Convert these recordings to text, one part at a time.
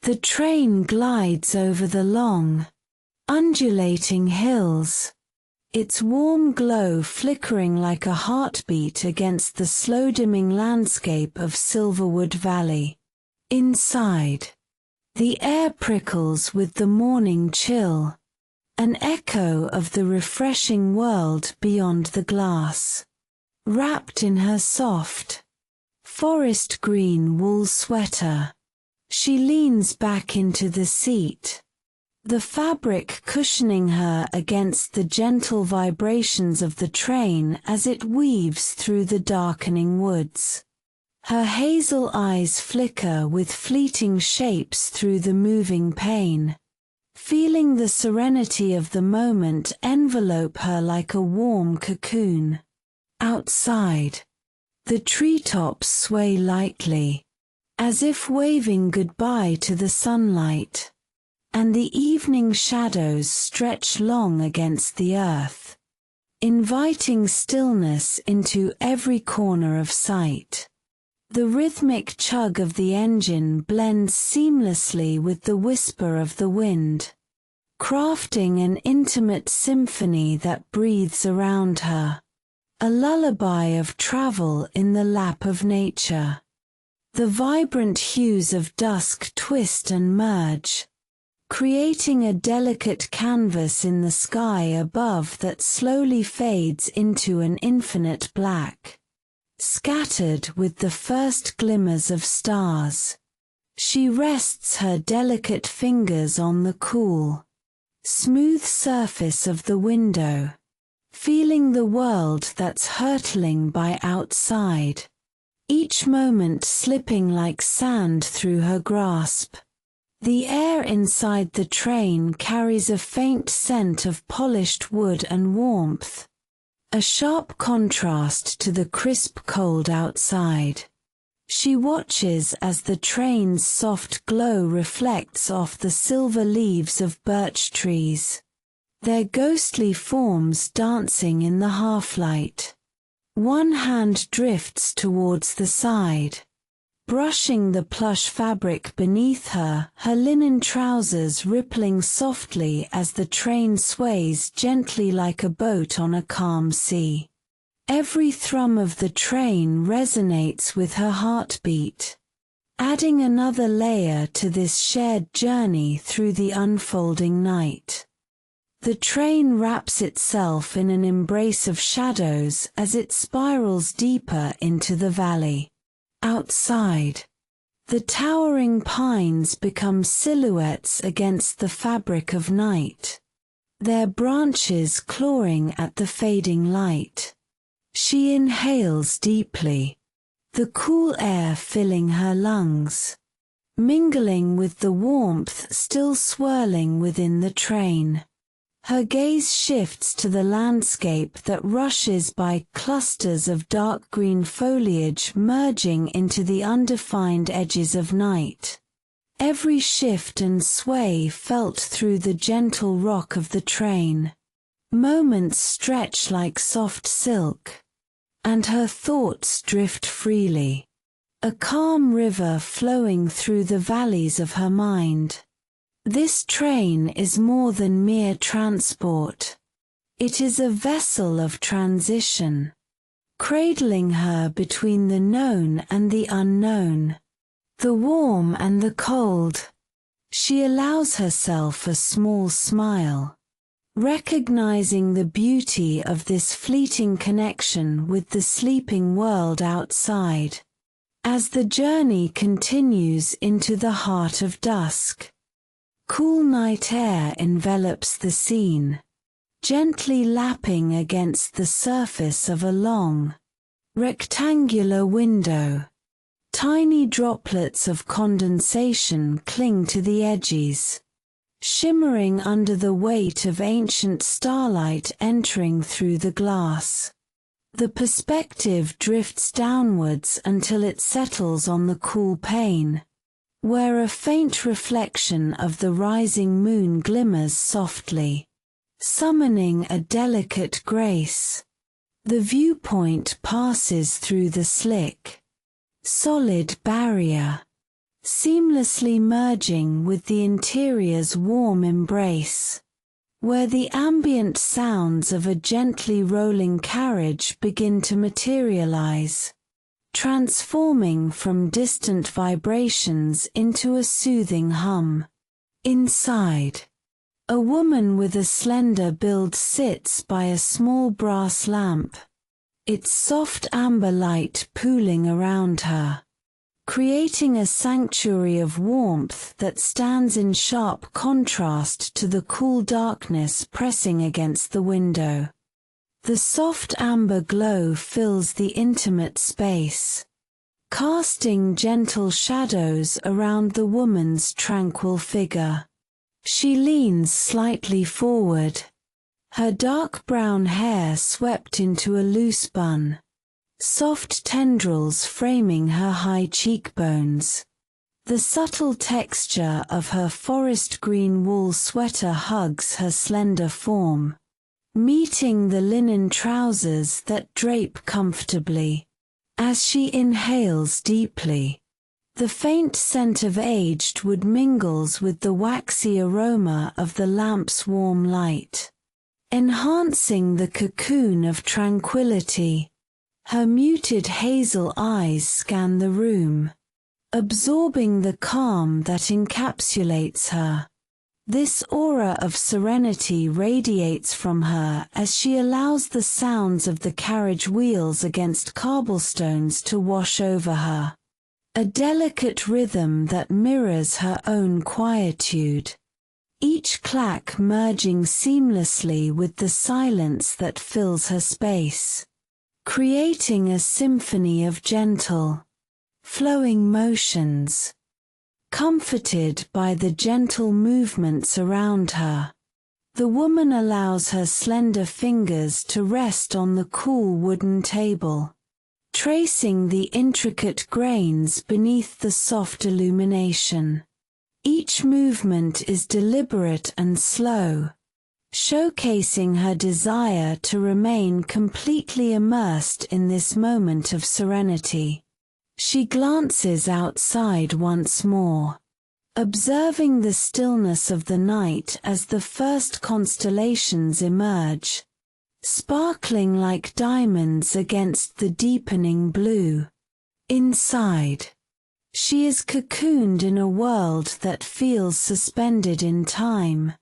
The train glides over the long, undulating hills, its warm glow flickering like a heartbeat against the slow-dimming landscape of Silverwood Valley. Inside, the air prickles with the morning chill, an echo of the refreshing world beyond the glass. Wrapped in her soft, forest green wool sweater, she leans back into the seat, the fabric cushioning her against the gentle vibrations of the train as it weaves through the darkening woods. Her hazel eyes flicker with fleeting shapes through the moving pane, feeling the serenity of the moment envelope her like a warm cocoon. Outside, the treetops sway lightly, as if waving goodbye to the sunlight, and the evening shadows stretch long against the earth, inviting stillness into every corner of sight. The rhythmic chug of the engine blends seamlessly with the whisper of the wind, crafting an intimate symphony that breathes around her, a lullaby of travel in the lap of nature. The vibrant hues of dusk twist and merge, creating a delicate canvas in the sky above that slowly fades into an infinite black. Scattered with the first glimmers of stars, she rests her delicate fingers on the cool, smooth surface of the window, feeling the world that's hurtling by outside, each moment slipping like sand through her grasp. The air inside the train carries a faint scent of polished wood and warmth, a sharp contrast to the crisp cold outside. She watches as the train's soft glow reflects off the silver leaves of birch trees, their ghostly forms dancing in the half-light. One hand drifts towards the side, brushing the plush fabric beneath her, her linen trousers rippling softly as the train sways gently like a boat on a calm sea. Every thrum of the train resonates with her heartbeat, adding another layer to this shared journey through the unfolding night. The train wraps itself in an embrace of shadows as it spirals deeper into the valley. Outside, the towering pines become silhouettes against the fabric of night, their branches clawing at the fading light. She inhales deeply, the cool air filling her lungs, mingling with the warmth still swirling within the train. Her gaze shifts to the landscape that rushes by, clusters of dark green foliage merging into the undefined edges of night. Every shift and sway felt through the gentle rock of the train. Moments stretch like soft silk, and her thoughts drift freely, a calm river flowing through the valleys of her mind. This train is more than mere transport. It is a vessel of transition, cradling her between the known and the unknown, the warm and the cold. She allows herself a small smile, recognizing the beauty of this fleeting connection with the sleeping world outside. As the journey continues into the heart of dusk, cool night air envelops the scene, gently lapping against the surface of a long, rectangular window. Tiny droplets of condensation cling to the edges, shimmering under the weight of ancient starlight entering through the glass. The perspective drifts downwards until it settles on the cool pane, where a faint reflection of the rising moon glimmers softly, summoning a delicate grace. The viewpoint passes through the slick, solid barrier, seamlessly merging with the interior's warm embrace, where the ambient sounds of a gently rolling carriage begin to materialize, transforming from distant vibrations into a soothing hum. Inside, a woman with a slender build sits by a small brass lamp, its soft amber light pooling around her, creating a sanctuary of warmth that stands in sharp contrast to the cool darkness pressing against the window. The soft amber glow fills the intimate space, casting gentle shadows around the woman's tranquil figure. She leans slightly forward, her dark brown hair swept into a loose bun, soft tendrils framing her high cheekbones. The subtle texture of her forest green wool sweater hugs her slender form, meeting the linen trousers that drape comfortably. As she inhales deeply, the faint scent of aged wood mingles with the waxy aroma of the lamp's warm light, enhancing the cocoon of tranquility. Her muted hazel eyes scan the room, absorbing the calm that encapsulates her. This aura of serenity radiates from her as she allows the sounds of the carriage wheels against cobblestones to wash over her, a delicate rhythm that mirrors her own quietude, each clack merging seamlessly with the silence that fills her space, creating a symphony of gentle, flowing motions. Comforted by the gentle movements around her, the woman allows her slender fingers to rest on the cool wooden table, tracing the intricate grains beneath the soft illumination. Each movement is deliberate and slow, showcasing her desire to remain completely immersed in this moment of serenity. She glances outside once more, observing the stillness of the night as the first constellations emerge, sparkling like diamonds against the deepening blue. Inside, she is cocooned in a world that feels suspended in time,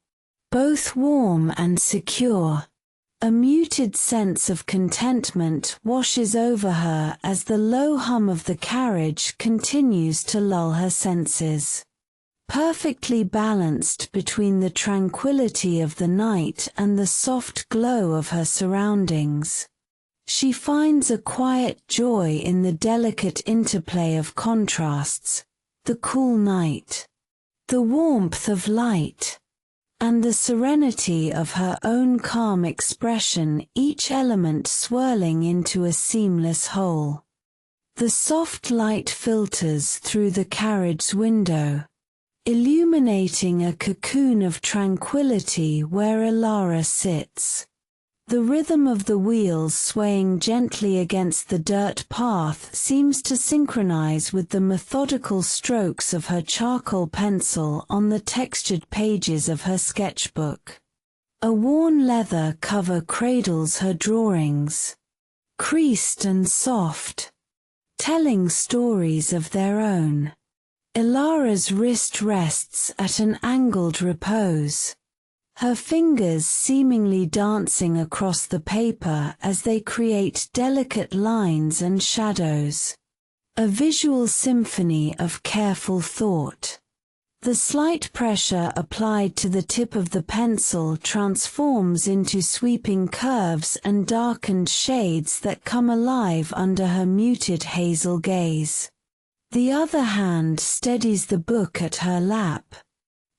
both warm and secure. A muted sense of contentment washes over her as the low hum of the carriage continues to lull her senses, perfectly balanced between the tranquility of the night and the soft glow of her surroundings. She finds a quiet joy in the delicate interplay of contrasts, the cool night, the warmth of light, and the serenity of her own calm expression, each element swirling into a seamless whole. The soft light filters through the carriage's window, illuminating a cocoon of tranquility where Elara sits. The rhythm of the wheels swaying gently against the dirt path seems to synchronize with the methodical strokes of her charcoal pencil on the textured pages of her sketchbook. A worn leather cover cradles her drawings, creased and soft, telling stories of their own. Elara's wrist rests at an angled repose, her fingers seemingly dancing across the paper as they create delicate lines and shadows, a visual symphony of careful thought. The slight pressure applied to the tip of the pencil transforms into sweeping curves and darkened shades that come alive under her muted hazel gaze. The other hand steadies the book at her lap,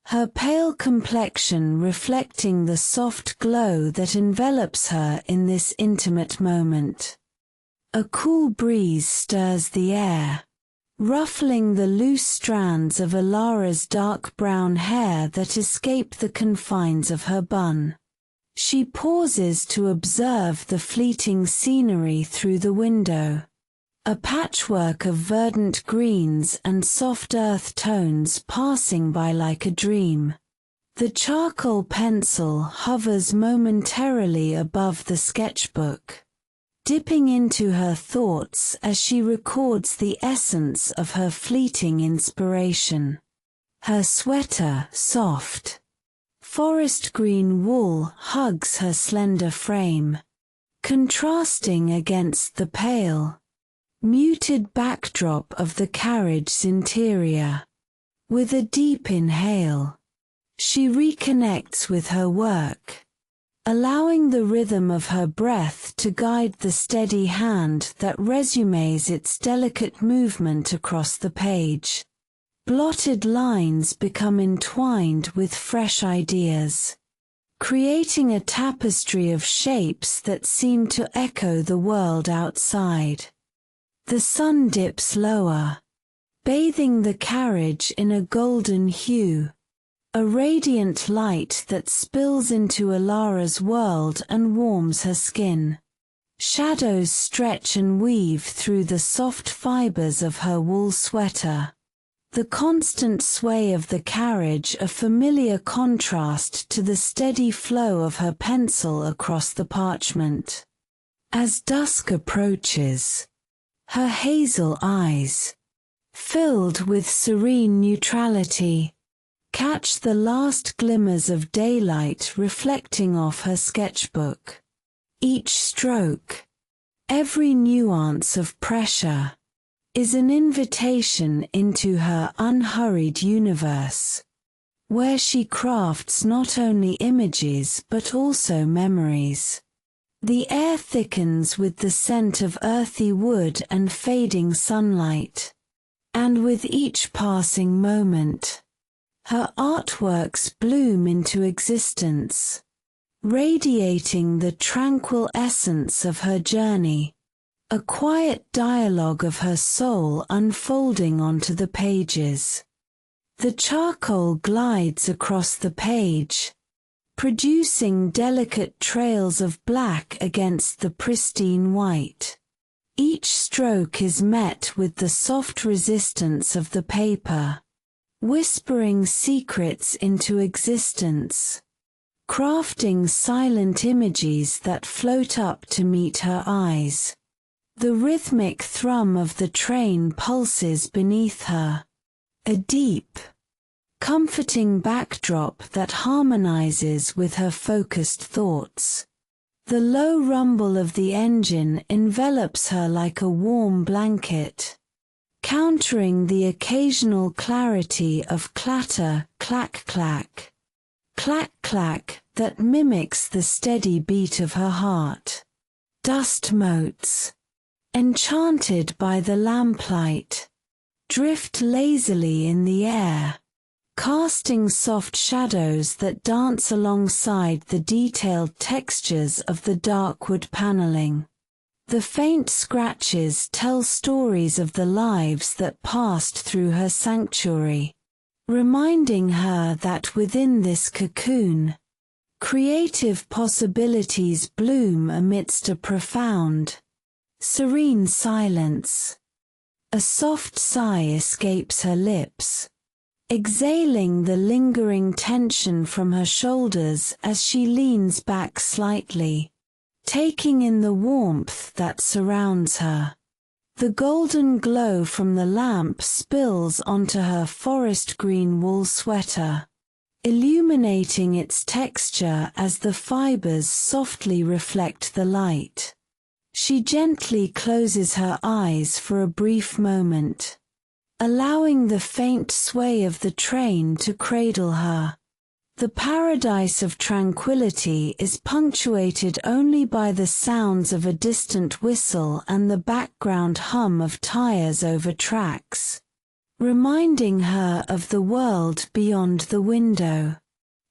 her pale complexion reflecting the soft glow that envelops her in this intimate moment. A cool breeze stirs the air, ruffling the loose strands of Elara's dark brown hair that escape the confines of her bun. She pauses to observe the fleeting scenery through the window, a patchwork of verdant greens and soft earth tones passing by like a dream. The charcoal pencil hovers momentarily above the sketchbook, dipping into her thoughts as she records the essence of her fleeting inspiration. Her sweater, soft forest green wool, hugs her slender frame, contrasting against the pale, muted backdrop of the carriage's interior. With a deep inhale, she reconnects with her work, allowing the rhythm of her breath to guide the steady hand that resumes its delicate movement across the page. Blotted lines become entwined with fresh ideas, creating a tapestry of shapes that seem to echo the world outside. The sun dips lower, bathing the carriage in a golden hue, a radiant light that spills into Alara's world and warms her skin. Shadows stretch and weave through the soft fibers of her wool sweater, the constant sway of the carriage a familiar contrast to the steady flow of her pencil across the parchment. As dusk approaches, her hazel eyes, filled with serene neutrality, catch the last glimmers of daylight reflecting off her sketchbook. Each stroke, every nuance of pressure, is an invitation into her unhurried universe, where she crafts not only images but also memories. The air thickens with the scent of earthy wood and fading sunlight, and with each passing moment, her artworks bloom into existence, radiating the tranquil essence of her journey, a quiet dialogue of her soul unfolding onto the pages. The charcoal glides across the page, producing delicate trails of black against the pristine white. Each stroke is met with the soft resistance of the paper, whispering secrets into existence, crafting silent images that float up to meet her eyes. The rhythmic thrum of the train pulses beneath her, a deep, comforting backdrop that harmonizes with her focused thoughts. The low rumble of the engine envelops her like a warm blanket, countering the occasional clarity of clatter, clack, that mimics the steady beat of her heart. Dust motes, enchanted by the lamplight, drift lazily in the air, casting soft shadows that dance alongside the detailed textures of the dark wood paneling. The faint scratches tell stories of the lives that passed through her sanctuary, reminding her that within this cocoon, creative possibilities bloom amidst a profound, serene silence. A soft sigh escapes her lips, exhaling the lingering tension from her shoulders as she leans back slightly, taking in the warmth that surrounds her. The golden glow from the lamp spills onto her forest green wool sweater, illuminating its texture as the fibers softly reflect the light. She gently closes her eyes for a brief moment, allowing the faint sway of the train to cradle her. The paradise of tranquility is punctuated only by the sounds of a distant whistle and the background hum of tires over tracks, reminding her of the world beyond the window,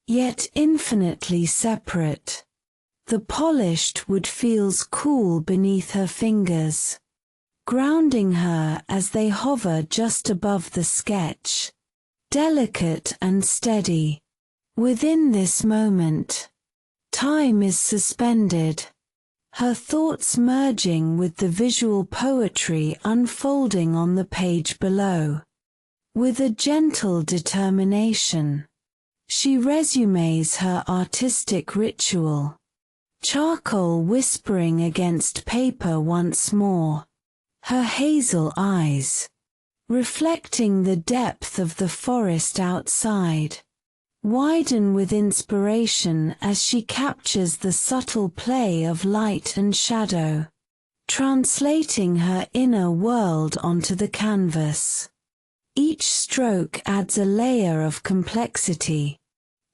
yet infinitely separate. The polished wood feels cool beneath her fingers, grounding her as they hover just above the sketch, delicate and steady. Within this moment, time is suspended, her thoughts merging with the visual poetry unfolding on the page below. With a gentle determination, she resumes her artistic ritual, charcoal whispering against paper once more, her hazel eyes reflecting the depth of the forest outside, widen with inspiration as she captures the subtle play of light and shadow, translating her inner world onto the canvas. Each stroke adds a layer of complexity,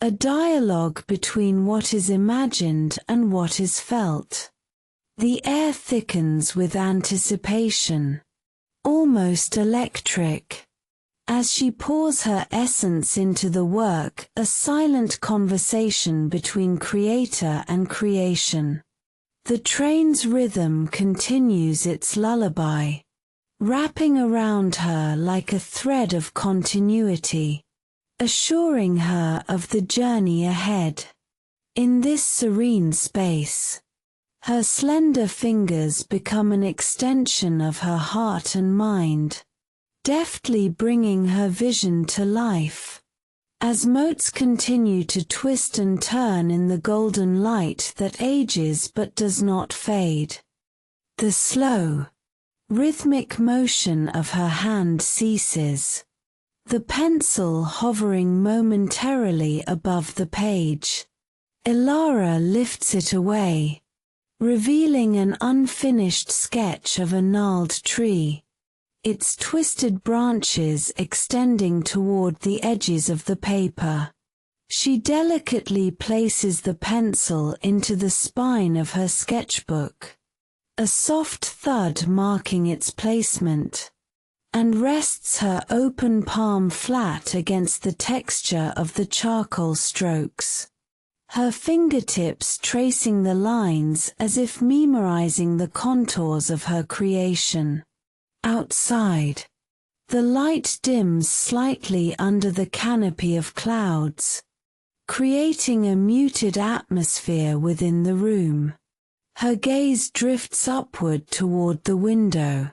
a dialogue between what is imagined and what is felt. The air thickens with anticipation, almost electric. As she pours her essence into the work, a silent conversation between creator and creation. The train's rhythm continues its lullaby, wrapping around her like a thread of continuity, assuring her of the journey ahead. In this serene space, her slender fingers become an extension of her heart and mind, deftly bringing her vision to life. As motes continue to twist and turn in the golden light that ages but does not fade, the slow, rhythmic motion of her hand ceases, the pencil hovering momentarily above the page. Ilara lifts it away, revealing an unfinished sketch of a gnarled tree, its twisted branches extending toward the edges of the paper. She delicately places the pencil into the spine of her sketchbook, a soft thud marking its placement, and rests her open palm flat against the texture of the charcoal strokes, her fingertips tracing the lines as if memorizing the contours of her creation. Outside, the light dims slightly under the canopy of clouds, creating a muted atmosphere within the room. Her gaze drifts upward toward the window,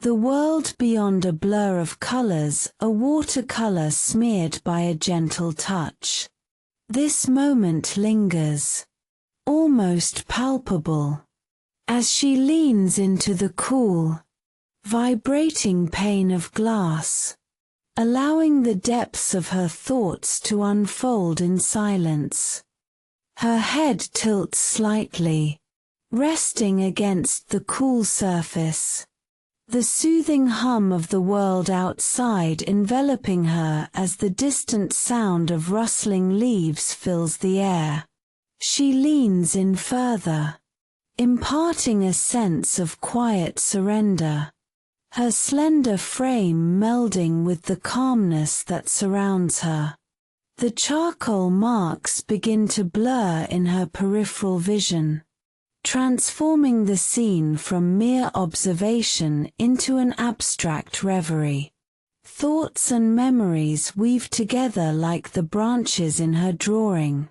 the world beyond a blur of colors, a watercolor smeared by a gentle touch. This moment lingers, almost palpable, as she leans into the cool, vibrating pane of glass, allowing the depths of her thoughts to unfold in silence. Her head tilts slightly, resting against the cool surface, the soothing hum of the world outside enveloping her as the distant sound of rustling leaves fills the air. She leans in further, imparting a sense of quiet surrender, her slender frame melding with the calmness that surrounds her. The charcoal marks begin to blur in her peripheral vision, transforming the scene from mere observation into an abstract reverie. Thoughts and memories weave together like the branches in her drawing,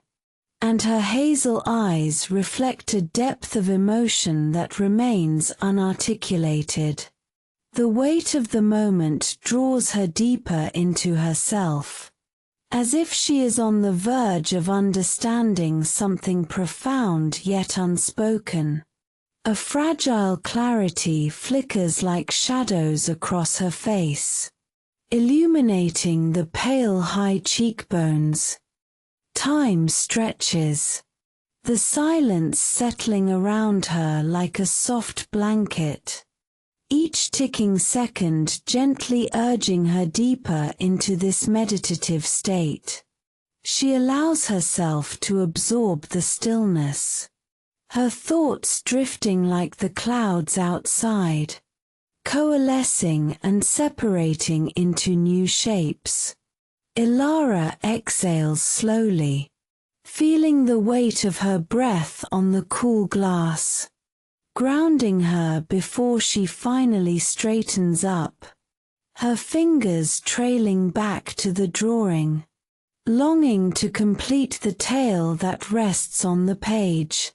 and her hazel eyes reflect a depth of emotion that remains unarticulated. The weight of the moment draws her deeper into herself, as if she is on the verge of understanding something profound yet unspoken. A fragile clarity flickers like shadows across her face, illuminating the pale high cheekbones. Time stretches, the silence settling around her like a soft blanket, each ticking second gently urging her deeper into this meditative state. She allows herself to absorb the stillness, her thoughts drifting like the clouds outside, coalescing and separating into new shapes. Ilara exhales slowly, feeling the weight of her breath on the cool glass, grounding her before she finally straightens up, her fingers trailing back to the drawing, longing to complete the tale that rests on the page.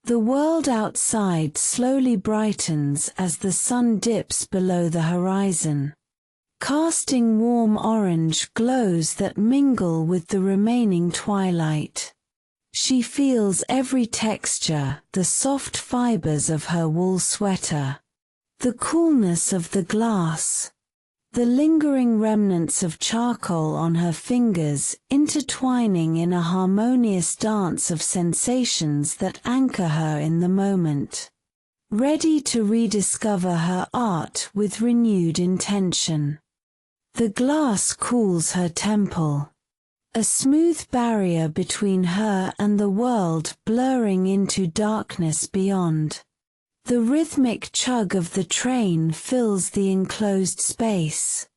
The world outside slowly brightens as the sun dips below the horizon, casting warm orange glows that mingle with the remaining twilight. She feels every texture, the soft fibers of her wool sweater, the coolness of the glass, the lingering remnants of charcoal on her fingers, intertwining in a harmonious dance of sensations that anchor her in the moment, ready to rediscover her art with renewed intention. The glass cools her temple, a smooth barrier between her and the world blurring into darkness beyond. The rhythmic chug of the train fills the enclosed space,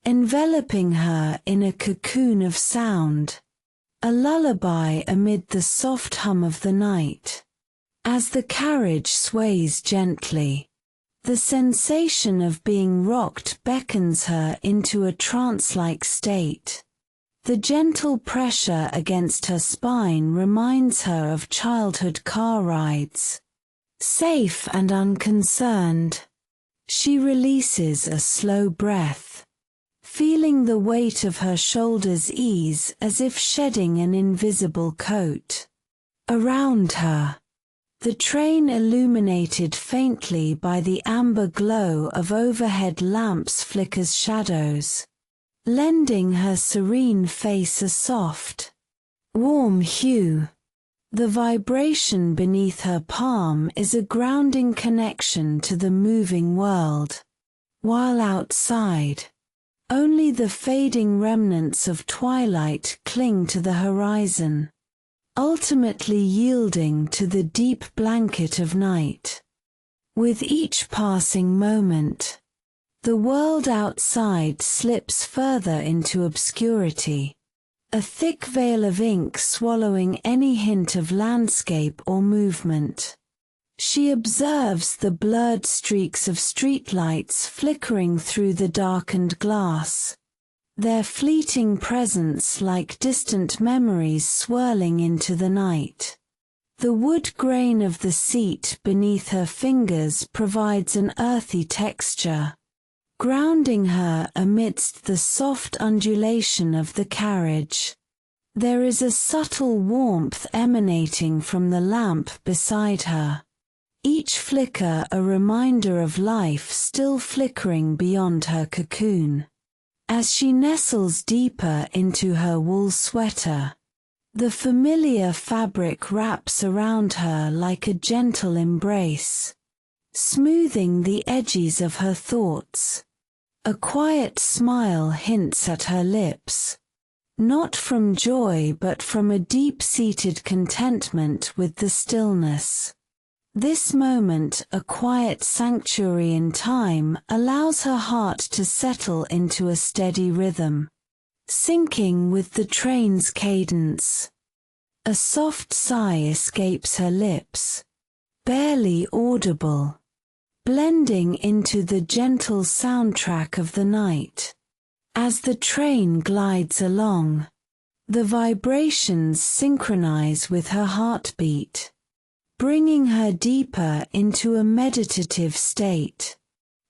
enveloping her in a cocoon of sound, a lullaby amid the soft hum of the night. As the carriage sways gently, the sensation of being rocked beckons her into a trance-like state. The gentle pressure against her spine reminds her of childhood car rides. Safe and unconcerned, she releases a slow breath, feeling the weight of her shoulders ease as if shedding an invisible coat. Around her, the train illuminated faintly by the amber glow of overhead lamps flickers shadows, lending her serene face a soft, warm hue. The vibration beneath her palm is a grounding connection to the moving world, while outside, only the fading remnants of twilight cling to the horizon, ultimately yielding to the deep blanket of night. With each passing moment, the world outside slips further into obscurity, a thick veil of ink swallowing any hint of landscape or movement. She observes the blurred streaks of streetlights flickering through the darkened glass, their fleeting presence like distant memories swirling into the night. The wood grain of the seat beneath her fingers provides an earthy texture, grounding her amidst the soft undulation of the carriage. There is a subtle warmth emanating from the lamp beside her, each flicker a reminder of life still flickering beyond her cocoon. As she nestles deeper into her wool sweater, the familiar fabric wraps around her like a gentle embrace, smoothing the edges of her thoughts. A quiet smile hints at her lips, not from joy but from a deep-seated contentment with the stillness. This moment, a quiet sanctuary in time, allows her heart to settle into a steady rhythm, syncing with the train's cadence. A soft sigh escapes her lips, barely audible, blending into the gentle soundtrack of the night. As the train glides along, the vibrations synchronize with her heartbeat, bringing her deeper into a meditative state.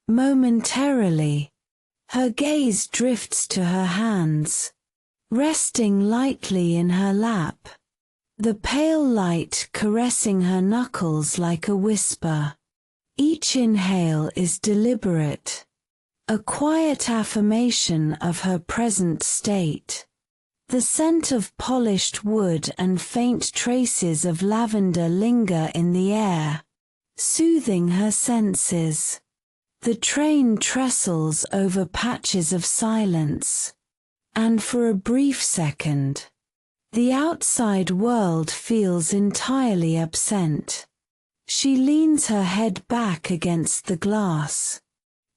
Momentarily, her gaze drifts to her hands, resting lightly in her lap, the pale light caressing her knuckles like a whisper. Each inhale is deliberate, a quiet affirmation of her present state. The scent of polished wood and faint traces of lavender linger in the air, soothing her senses. The train trestles over patches of silence, and for a brief second, the outside world feels entirely absent. She leans her head back against the glass,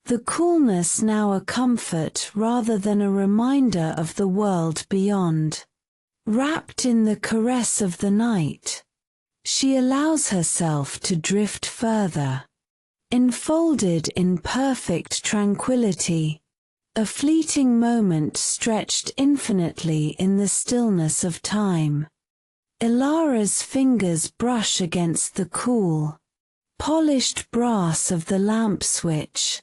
the coolness now a comfort rather than a reminder of the world beyond. Wrapped in the caress of the night, she allows herself to drift further, enfolded in perfect tranquility, a fleeting moment stretched infinitely in the stillness of time. Ilara's fingers brush against the cool, polished brass of the lamp switch,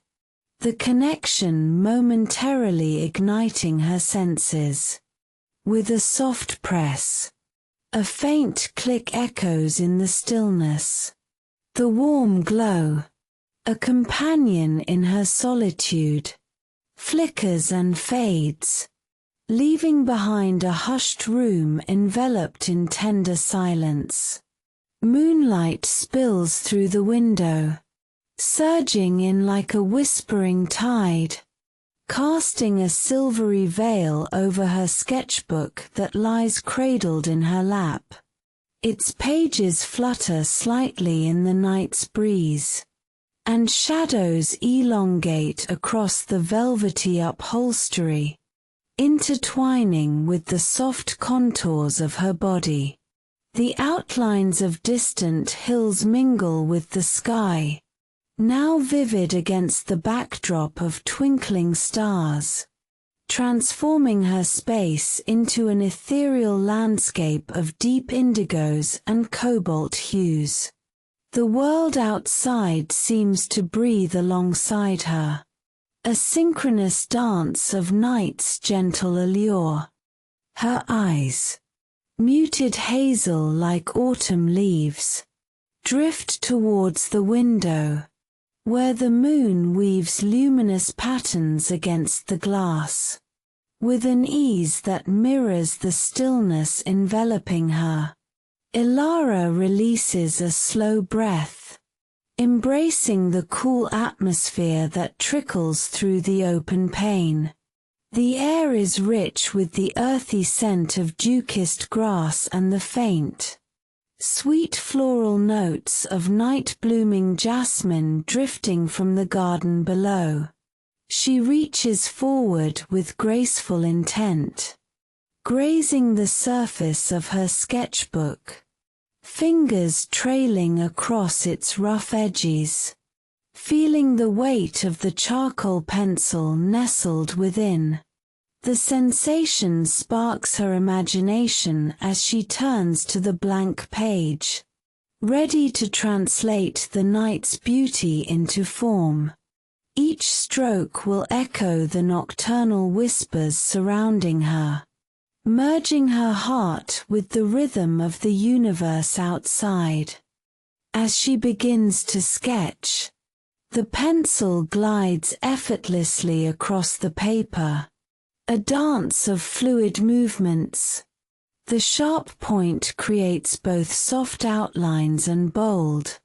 the connection momentarily igniting her senses. With a soft press, a faint click echoes in the stillness. The warm glow, a companion in her solitude, flickers and fades, leaving behind a hushed room enveloped in tender silence. Moonlight spills through the window, surging in like a whispering tide, casting a silvery veil over her sketchbook that lies cradled in her lap. Its pages flutter slightly in the night's breeze, and shadows elongate across the velvety upholstery, intertwining with the soft contours of her body. The outlines of distant hills mingle with the sky, now vivid against the backdrop of twinkling stars, transforming her space into an ethereal landscape of deep indigos and cobalt hues. The world outside seems to breathe alongside her, a synchronous dance of night's gentle allure. Her eyes, muted hazel like autumn leaves, drift towards the window, where the moon weaves luminous patterns against the glass, with an ease that mirrors the stillness enveloping her. Ilara releases a slow breath, embracing the cool atmosphere that trickles through the open pane. The air is rich with the earthy scent of dew-kissed grass and the faint, sweet floral notes of night-blooming jasmine drifting from the garden below. She reaches forward with graceful intent, grazing the surface of her sketchbook, fingers trailing across its rough edges, feeling the weight of the charcoal pencil nestled within. The sensation sparks her imagination as she turns to the blank page, ready to translate the night's beauty into form. Each stroke will echo the nocturnal whispers surrounding her, merging her heart with the rhythm of the universe outside. As she begins to sketch, the pencil glides effortlessly across the paper, a dance of fluid movements. The sharp point creates both soft outlines and bold,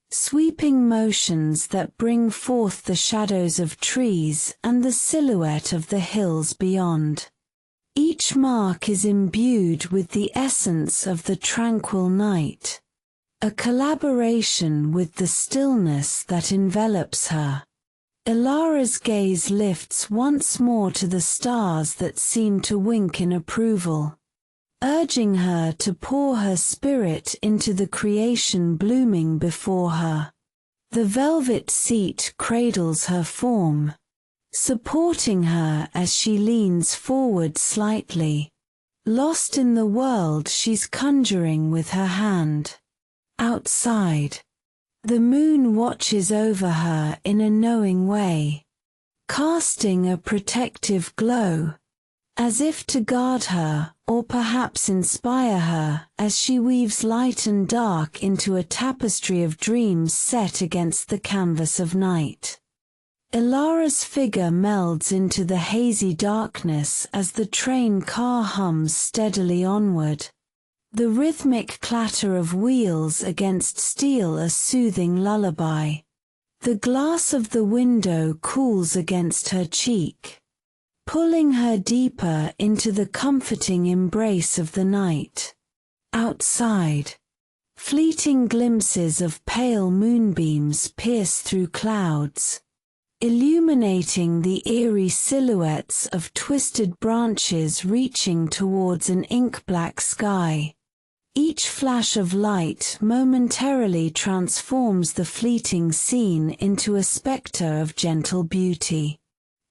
sweeping motions that bring forth the shadows of trees and the silhouette of the hills beyond. Each mark is imbued with the essence of the tranquil night, a collaboration with the stillness that envelops her. Ilara's gaze lifts once more to the stars that seem to wink in approval, urging her to pour her spirit into the creation blooming before her. The velvet seat cradles her form, supporting her as she leans forward slightly, lost in the world she's conjuring with her hand. Outside, the moon watches over her in a knowing way, casting a protective glow, as if to guard her or perhaps inspire her as she weaves light and dark into a tapestry of dreams set against the canvas of night. Ilara's figure melds into the hazy darkness as the train car hums steadily onward, the rhythmic clatter of wheels against steel a soothing lullaby. The glass of the window cools against her cheek, pulling her deeper into the comforting embrace of the night. Outside, fleeting glimpses of pale moonbeams pierce through clouds, illuminating the eerie silhouettes of twisted branches reaching towards an ink-black sky. Each flash of light momentarily transforms the fleeting scene into a spectre of gentle beauty.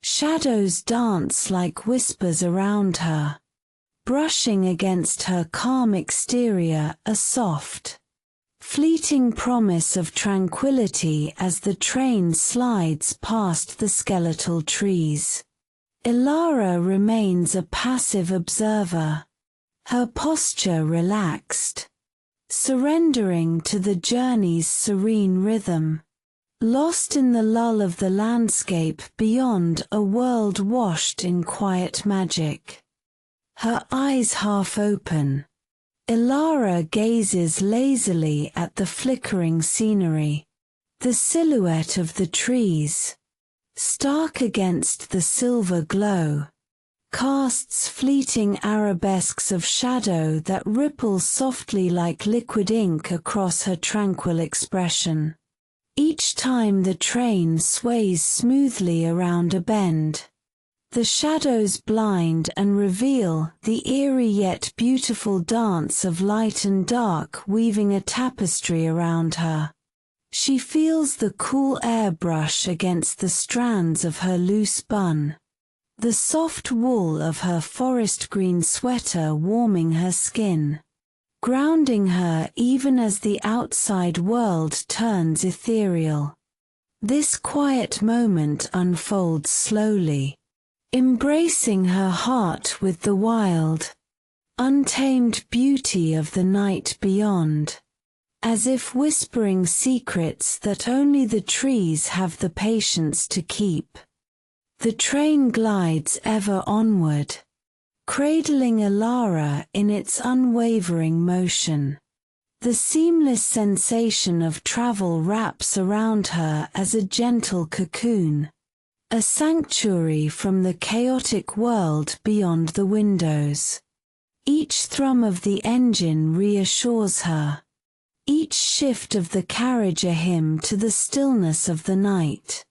Shadows dance like whispers around her, brushing against her calm exterior, a soft, fleeting promise of tranquility as the train slides past the skeletal trees. Ilara remains a passive observer, her posture relaxed, surrendering to the journey's serene rhythm, lost in the lull of the landscape beyond, a world washed in quiet magic. Her eyes half open, Ilara gazes lazily at the flickering scenery, the silhouette of the trees, stark against the silver glow, casts fleeting arabesques of shadow that ripple softly like liquid ink across her tranquil expression. Each time the train sways smoothly around a bend, the shadows blind and reveal the eerie yet beautiful dance of light and dark weaving a tapestry around her. She feels the cool air brush against the strands of her loose bun, the soft wool of her forest green sweater warming her skin, grounding her even as the outside world turns ethereal. This quiet moment unfolds slowly, embracing her heart with the wild, untamed beauty of the night beyond, as if whispering secrets that only the trees have the patience to keep. The train glides ever onward, cradling Ilara in its unwavering motion. The seamless sensation of travel wraps around her as a gentle cocoon, a sanctuary from the chaotic world beyond the windows. Each thrum of the engine reassures her, each shift of the carriage a hymn to the stillness of the night.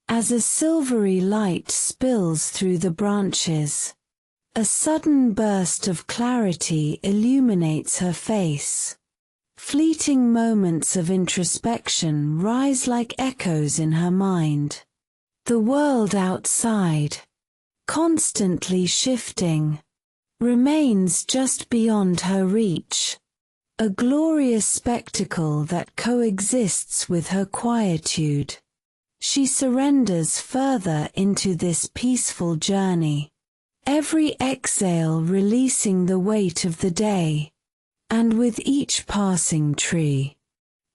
As a silvery light spills through the branches, a sudden burst of clarity illuminates her face. Fleeting moments of introspection rise like echoes in her mind. The world outside, constantly shifting, remains just beyond her reach, a glorious spectacle that coexists with her quietude. She surrenders further into this peaceful journey, every exhale releasing the weight of the day, and with each passing tree,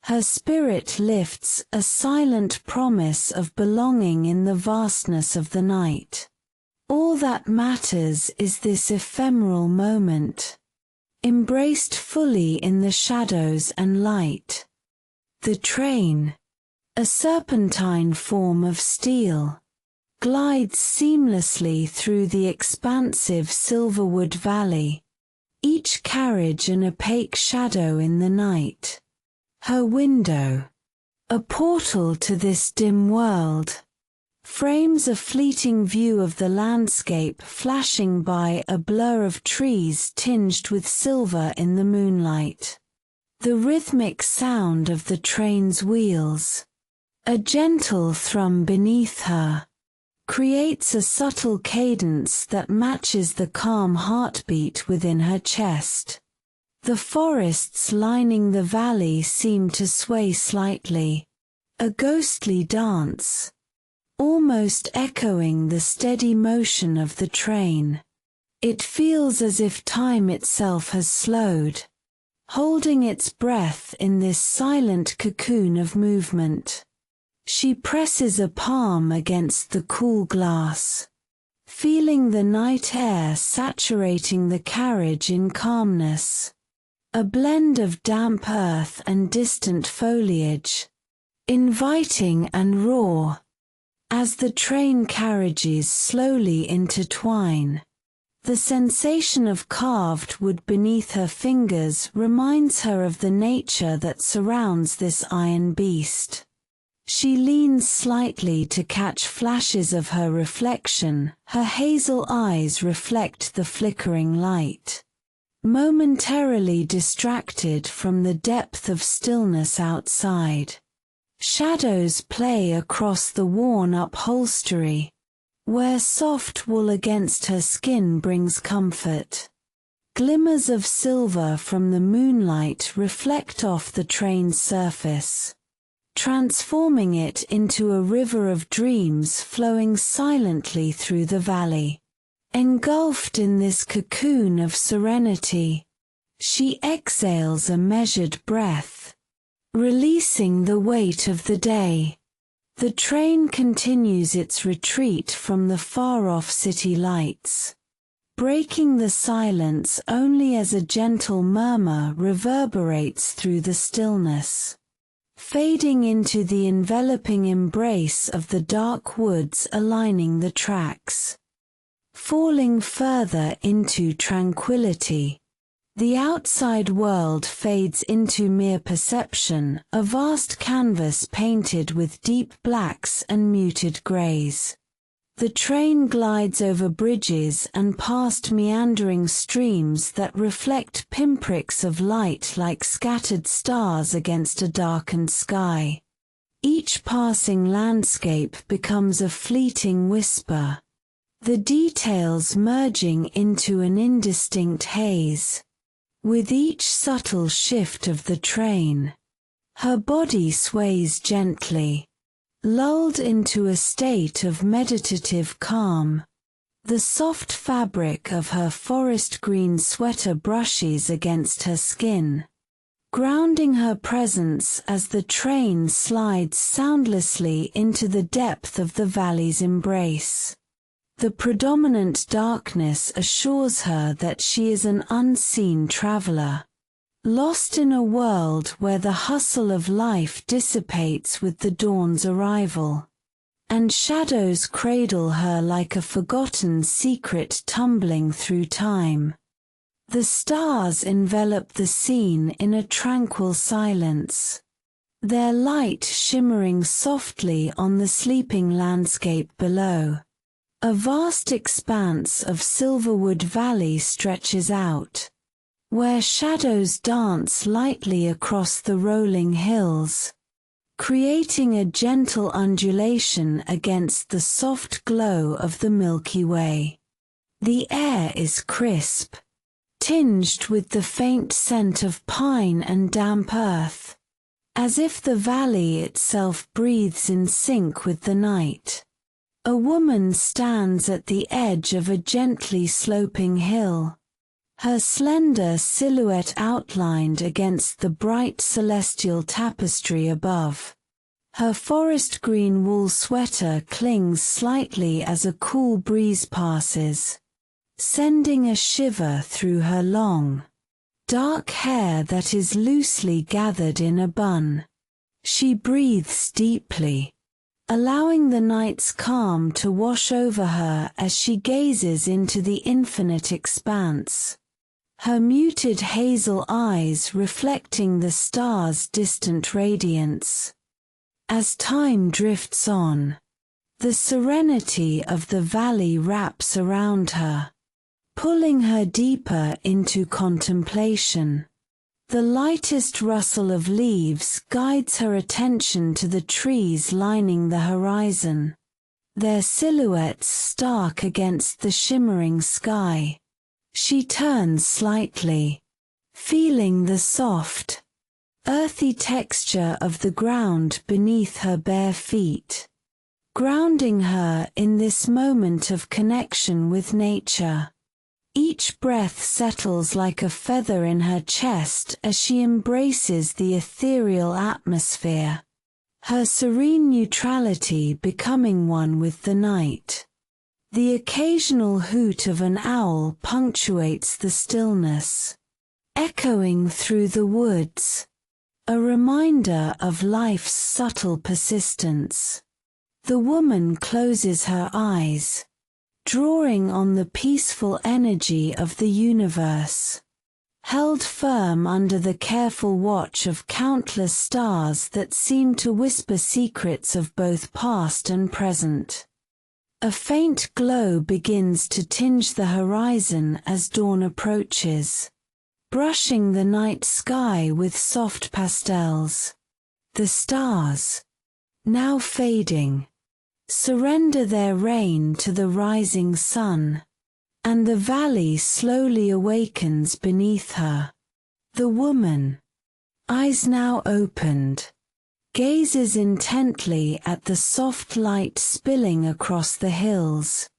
her spirit lifts, a silent promise of belonging in the vastness of the night. All that matters is this ephemeral moment, embraced fully in the shadows and light. The train, a serpentine form of steel, glides seamlessly through the expansive Silverwood Valley, each carriage an opaque shadow in the night. Her window, a portal to this dim world, frames a fleeting view of the landscape flashing by, a blur of trees tinged with silver in the moonlight. The rhythmic sound of the train's wheels, a gentle thrum beneath her, creates a subtle cadence that matches the calm heartbeat within her chest. The forests lining the valley seem to sway slightly, a ghostly dance, almost echoing the steady motion of the train. It feels as if time itself has slowed, holding its breath in this silent cocoon of movement. She presses a palm against the cool glass, feeling the night air saturating the carriage in calmness. A blend of damp earth and distant foliage, inviting and raw. As the train carriages slowly intertwine, the sensation of carved wood beneath her fingers reminds her of the nature that surrounds this iron beast. She leans slightly to catch flashes of her reflection, her hazel eyes reflect the flickering light. Momentarily distracted from the depth of stillness outside, shadows play across the worn upholstery, where soft wool against her skin brings comfort. Glimmers of silver from the moonlight reflect off the train's surface, transforming it into a river of dreams flowing silently through the valley. Engulfed in this cocoon of serenity, she exhales a measured breath, releasing the weight of the day. The train continues its retreat from the far-off city lights, breaking the silence only as a gentle murmur reverberates through the stillness, fading into the enveloping embrace of the dark woods aligning the tracks. Falling further into tranquility, the outside world fades into mere perception, a vast canvas painted with deep blacks and muted grays. The train glides over bridges and past meandering streams that reflect pinpricks of light like scattered stars against a darkened sky. Each passing landscape becomes a fleeting whisper, the details merging into an indistinct haze. With each subtle shift of the train, her body sways gently, lulled into a state of meditative calm. The soft fabric of her forest green sweater brushes against her skin, grounding her presence as the train slides soundlessly into the depth of the valley's embrace. The predominant darkness assures her that she is an unseen traveler, lost in a world where the hustle of life dissipates with the dawn's arrival, and shadows cradle her like a forgotten secret tumbling through time. The stars envelop the scene in a tranquil silence, their light shimmering softly on the sleeping landscape below. A vast expanse of Silverwood Valley stretches out, where shadows dance lightly across the rolling hills, creating a gentle undulation against the soft glow of the Milky Way. The air is crisp, tinged with the faint scent of pine and damp earth, as if the valley itself breathes in sync with the night. A woman stands at the edge of a gently sloping hill, her slender silhouette outlined against the bright celestial tapestry above. Her forest green wool sweater clings slightly as a cool breeze passes, sending a shiver through her long, dark hair that is loosely gathered in a bun. She breathes deeply, allowing the night's calm to wash over her as she gazes into the infinite expanse, her muted hazel eyes reflecting the stars' distant radiance. As time drifts on, the serenity of the valley wraps around her, pulling her deeper into contemplation. The lightest rustle of leaves guides her attention to the trees lining the horizon, their silhouettes stark against the shimmering sky. She turns slightly, feeling the soft, earthy texture of the ground beneath her bare feet, grounding her in this moment of connection with nature. Each breath settles like a feather in her chest as she embraces the ethereal atmosphere, her serene neutrality becoming one with the night. The occasional hoot of an owl punctuates the stillness, echoing through the woods, a reminder of life's subtle persistence. The woman closes her eyes, drawing on the peaceful energy of the universe, held firm under the careful watch of countless stars that seem to whisper secrets of both past and present. A faint glow begins to tinge the horizon as dawn approaches, brushing the night sky with soft pastels. The stars, now fading, surrender their reign to the rising sun, and the valley slowly awakens beneath her. The woman, eyes now opened, gazes intently at the soft light spilling across the hills,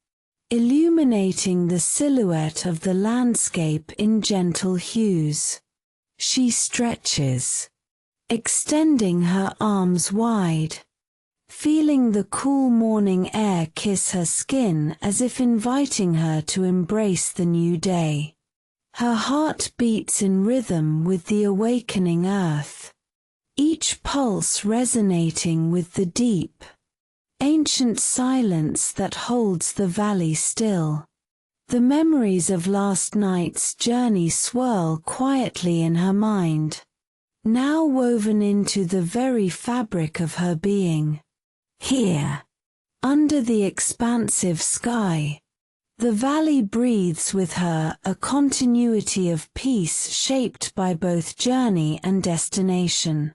illuminating the silhouette of the landscape in gentle hues. She stretches, extending her arms wide, feeling the cool morning air kiss her skin as if inviting her to embrace the new day. Her heart beats in rhythm with the awakening earth, each pulse resonating with the deep, ancient silence that holds the valley still. The memories of last night's journey swirl quietly in her mind, now woven into the very fabric of her being. Here, under the expansive sky, the valley breathes with her a continuity of peace shaped by both journey and destination.